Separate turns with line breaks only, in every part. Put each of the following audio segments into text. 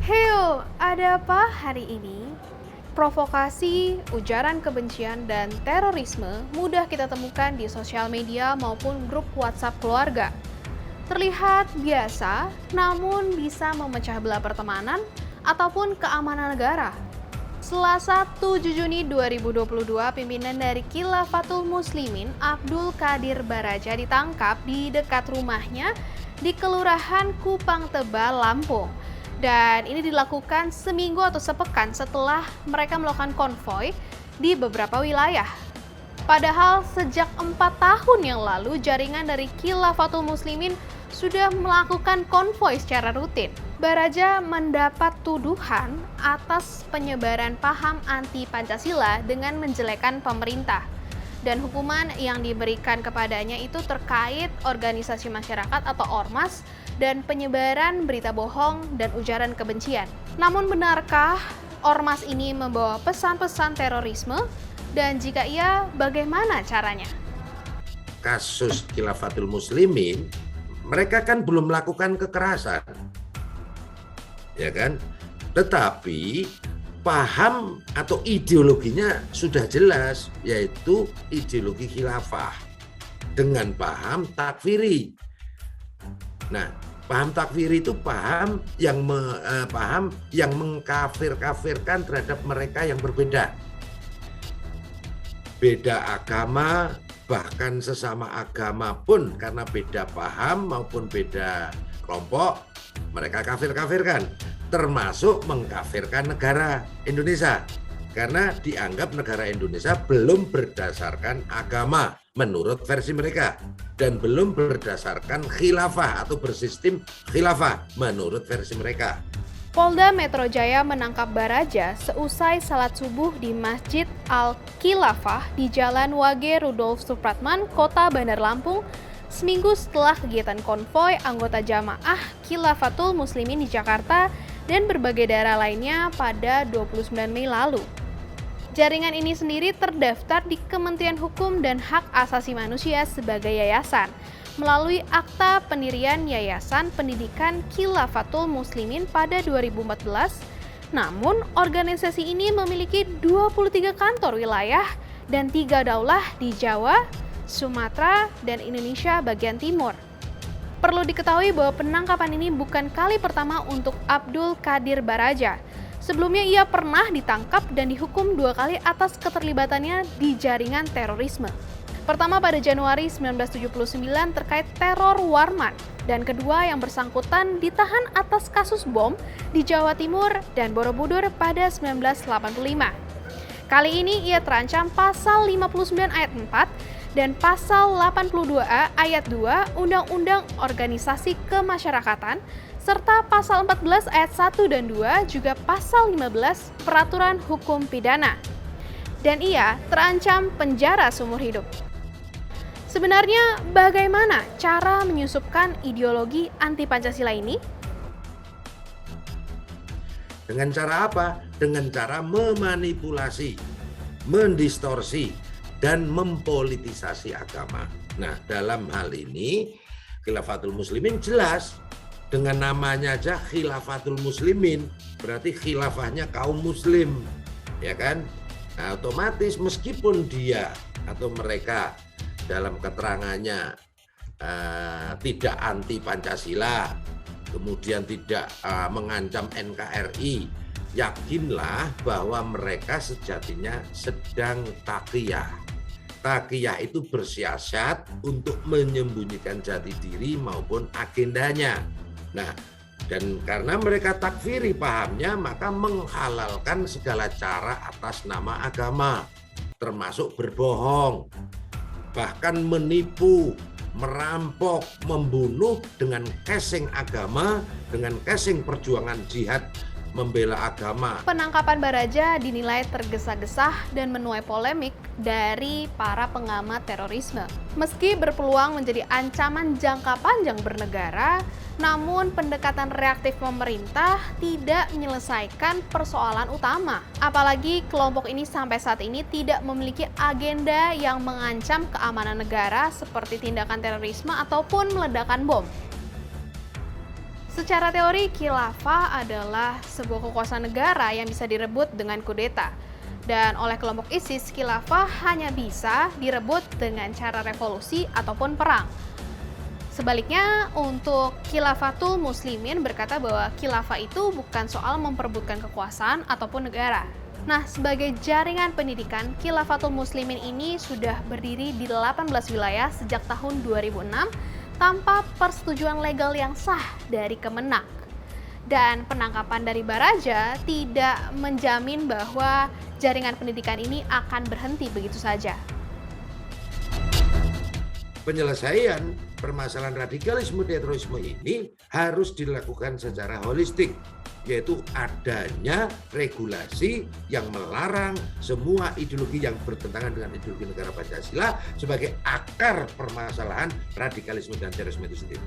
Heyo, ada apa hari ini? Provokasi, ujaran kebencian, dan terorisme mudah kita temukan di sosial media maupun grup WhatsApp keluarga. Terlihat biasa, namun bisa memecah belah pertemanan ataupun keamanan negara. Selasa 7 Juni 2022, pimpinan dari Khilafatul Muslimin Abdul Qadir Baraja ditangkap di dekat rumahnya di Kelurahan Kupang Tebal, Lampung. Dan ini dilakukan seminggu atau sepekan setelah mereka melakukan konvoi di beberapa wilayah. Padahal sejak 4 tahun yang lalu, jaringan dari Khilafatul Muslimin sudah melakukan konvoi secara rutin. Baraja mendapat tuduhan atas penyebaran paham anti-Pancasila dengan menjelekan pemerintah. Dan hukuman yang diberikan kepadanya itu terkait organisasi masyarakat atau ormas dan penyebaran berita bohong dan ujaran kebencian. Namun benarkah ormas ini membawa pesan-pesan terorisme? Dan jika iya, bagaimana caranya?
Kasus Khilafatul Muslimin, mereka kan belum melakukan kekerasan, ya kan? Tetapi paham atau ideologinya sudah jelas, yaitu ideologi khilafah dengan paham takfiri. Nah, paham takfiri itu paham yang mengkafir-kafirkan terhadap mereka yang berbeda. Beda agama, bahkan sesama agama pun karena beda paham maupun beda kelompok, mereka kafir-kafirkan. Termasuk mengkafirkan negara Indonesia karena dianggap negara Indonesia belum berdasarkan agama menurut versi mereka dan belum berdasarkan khilafah atau bersistem khilafah menurut versi mereka.
Polda Metro Jaya menangkap Baraja seusai salat subuh di Masjid Al-Khilafah di Jalan Wage Rudolf Supratman, Kota Bandar Lampung, seminggu setelah kegiatan konvoi anggota jamaah Khilafatul Muslimin di Jakarta dan berbagai daerah lainnya pada 29 Mei lalu. Jaringan ini sendiri terdaftar di Kementerian Hukum dan Hak Asasi Manusia sebagai yayasan melalui Akta Pendirian Yayasan Pendidikan Khilafatul Muslimin pada 2014. Namun, organisasi ini memiliki 23 kantor wilayah dan 3 daulah di Jawa, Sumatera, dan Indonesia bagian timur. Perlu diketahui bahwa penangkapan ini bukan kali pertama untuk Abdul Qadir Baraja. Sebelumnya ia pernah ditangkap dan dihukum 2 kali atas keterlibatannya di jaringan terorisme. Pertama pada Januari 1979 terkait teror Warman, dan kedua yang bersangkutan ditahan atas kasus bom di Jawa Timur dan Borobudur pada 1985. Kali ini ia terancam pasal 59 ayat 4 dan pasal 82A ayat 2 Undang-Undang Organisasi Kemasyarakatan serta pasal 14 ayat 1 dan 2 juga pasal 15 Peraturan Hukum Pidana. Dan ia terancam penjara seumur hidup. Sebenarnya bagaimana cara menyusupkan ideologi anti-Pancasila ini?
Dengan cara apa? Dengan cara memanipulasi, mendistorsi, dan mempolitisasi agama. Nah, dalam hal ini Khilafatul Muslimin jelas dengan namanya aja Khilafatul Muslimin, berarti khilafahnya kaum muslim, ya kan? Nah, otomatis meskipun dia atau mereka dalam keterangannya tidak anti Pancasila, kemudian tidak mengancam NKRI, yakinlah bahwa mereka sejatinya sedang taqiyah. Taqiyah itu bersiasat untuk menyembunyikan jati diri maupun agendanya. Nah, dan karena mereka takfiri pahamnya, maka menghalalkan segala cara atas nama agama, termasuk berbohong, bahkan menipu, merampok, membunuh dengan casing agama, dengan casing perjuangan jihad membela agama.
Penangkapan Baraja dinilai tergesa-gesa dan menuai polemik dari para pengamat terorisme. Meski berpeluang menjadi ancaman jangka panjang bernegara, namun pendekatan reaktif pemerintah tidak menyelesaikan persoalan utama. Apalagi kelompok ini sampai saat ini tidak memiliki agenda yang mengancam keamanan negara seperti tindakan terorisme ataupun meledakan bom. Secara teori, khilafah adalah sebuah kekuasaan negara yang bisa direbut dengan kudeta. Dan oleh kelompok ISIS, khilafah hanya bisa direbut dengan cara revolusi ataupun perang. Sebaliknya, untuk Khilafatul Muslimin berkata bahwa khilafah itu bukan soal memperebutkan kekuasaan ataupun negara. Nah, sebagai jaringan pendidikan, Khilafatul Muslimin ini sudah berdiri di 18 wilayah sejak tahun 2006 tanpa persetujuan legal yang sah dari Kemenak. Dan penangkapan dari Baraja tidak menjamin bahwa jaringan pendidikan ini akan berhenti begitu saja.
Penyelesaian permasalahan radikalisme terorisme ini harus dilakukan secara holistik, yaitu adanya regulasi yang melarang semua ideologi yang bertentangan dengan ideologi negara Pancasila sebagai akar permasalahan radikalisme dan terorisme itu sendiri.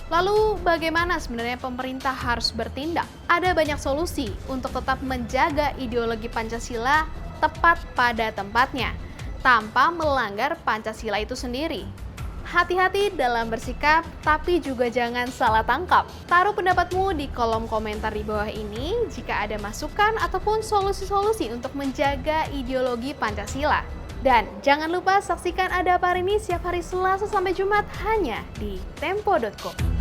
Lalu bagaimana sebenarnya pemerintah harus bertindak? Ada banyak solusi untuk tetap menjaga ideologi Pancasila tepat pada tempatnya, tanpa melanggar Pancasila itu sendiri. Hati-hati dalam bersikap, tapi juga jangan salah tangkap. Taruh pendapatmu di kolom komentar di bawah ini jika ada masukan ataupun solusi-solusi untuk menjaga ideologi Pancasila. Dan jangan lupa saksikan Ada Apa Hari Ini setiap hari Selasa sampai Jumat hanya di tempo.co.